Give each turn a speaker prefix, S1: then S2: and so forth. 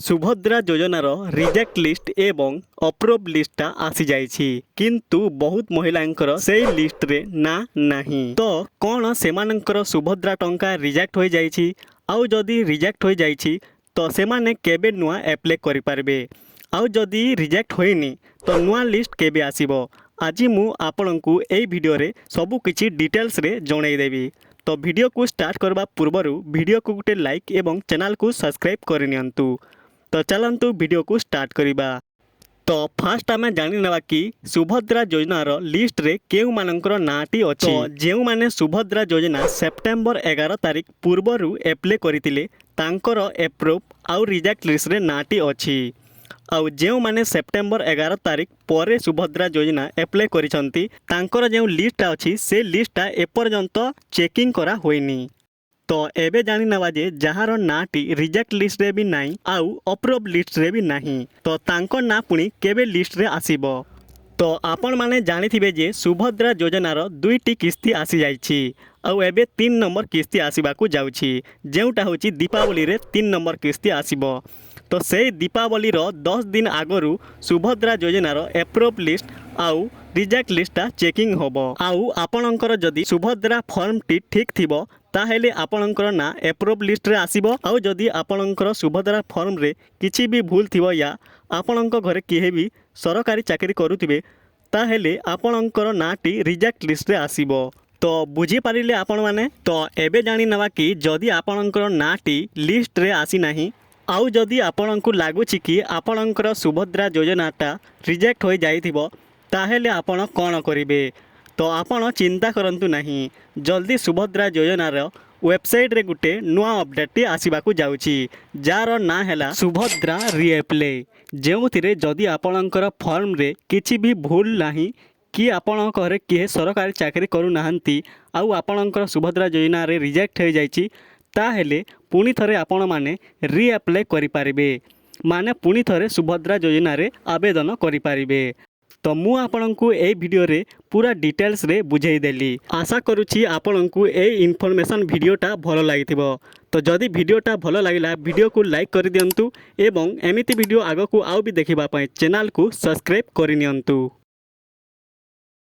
S1: सुभद्रा योजनार reject list एवं approve लिस्टा आसी जाइछि किंतु बहुत महिलांकर से लिस्ट रे ना नाही। तो कौन सेमानंकर सुभद्रा टंका रिजेक्ट हो जाइछि आउ जदि रिजेक्ट हो जाइछि तो सेमाने केबे नुआ एप्लाई करि पारबे आउ जदि रिजेक्ट होइनी तो नुआ लिस्ट केबे आसीबो। आज मु आपनकु एई वीडियो रे सब किछि डिटेल्स रे जणाई देबी। तो वीडियो को स्टार्ट करबा पूर्वरु वीडियो को गुटे लाइक एवं चैनल को सब्सक्राइब करनियंतु। तो चलंतु वीडियो को स्टार्ट करिबा। तो फास्ट आमे जानि नेबा कि सुभद्रा योजनार लिस्ट रे केउ मानकर नाटी अछि। तो जेउ माने सुभद्रा योजना सेप्टेम्बर 11 तारिख पूर्वरु एप्लाई करितिले तांकर अप्रूव आउ रिजेक्ट लिस्ट रे नाटी अछि। आउ जेउ माने सेप्टेम्बर 11 तारिख परे सुभद्रा योजना एप्लाई करिसंती तांकर जेउ लिस्ट अछि से लिस्टटा एपर्यंत चेकिंग करा होइनी। तो एबे जानि नेबा जे जहार नाटी रिजेक्ट लिस्ट रे भी नाही आउ अप्रूव लिस्ट रे भी नाही तो तांको ना पुणी केबे लिस्ट रे आसीबो। तो आपण माने जानिथिबे जे सुभद्रा योजनार दुईटी किस्ती आसी जाइछि आउ एबे 3 नंबर किस्ती आसीबाकू जाउछि जेउटा होछि दीपावली रे 3 नंबर किस्ती आसीबो। तो से दीपावली रो 10 दिन आगरु सुभद्रा योजनार अप्रूव लिस्ट आउ रिजेक्ट लिस्टा चेकिंग होबो। आउ आपणकर जदि सुभद्रा फॉर्म टी ठीक थिबो ताहेले आपणकर ना अप्रूव लिस्ट रे आसीबो आउ जदि आपणकर सुभद्रा फॉर्म रे किछि भी भूल थिबो या आपणक घरे किहे भी सरकारी चाकरी करूथिबे ताहेले आपणकर नाटी रिजेक्ट लिस्ट रे आसीबो। तो बुझी पारिले आपण माने। तो एबे जानि नवा कि जदि आपणकर नाटी लिस्ट रे आसी नाही आउ जदि आपणकु लागुछि कि आपणकर सुभद्रा योजनाटा रिजेक्ट हो जाइथिबो ताहेले आपण कोन करिवे। तो आपण चिंता करंतु नाही जल्दी सुभद्रा योजनार वेबसाइट रे गुटे नुआ अपडेट आसीबाकू जाउछि जार ना हैला सुभद्रा रीएप्लाई जेउथिरे जदि आपणकर फॉर्म रे किछि भी भूल नाही कि आपण घरे किहे सरकारी चाकरी करू नाहंती आउ आपणकर सुभद्रा योजना रे रिजेक्ट हो जाइछि ताहेले पुणी थरे आपण माने रीएप्लाई करि पारिबे माने पुणी थरे सुभद्रा योजना रे आवेदन करि पारिबे। तो मु आपनकु ए वीडियो रे पूरा डिटेल्स रे बुझाई देली। आशा करूछि आपनकु ए इन्फॉर्मेशन वीडियोटा भलो लागिथिबो। तो जदि वीडियोटा भलो लागिला वीडियो को लाइक कर दियंतु एवं एमिति वीडियो आगो को आउ भी देखिबा पय चैनल को सब्सक्राइब करि नियंतु।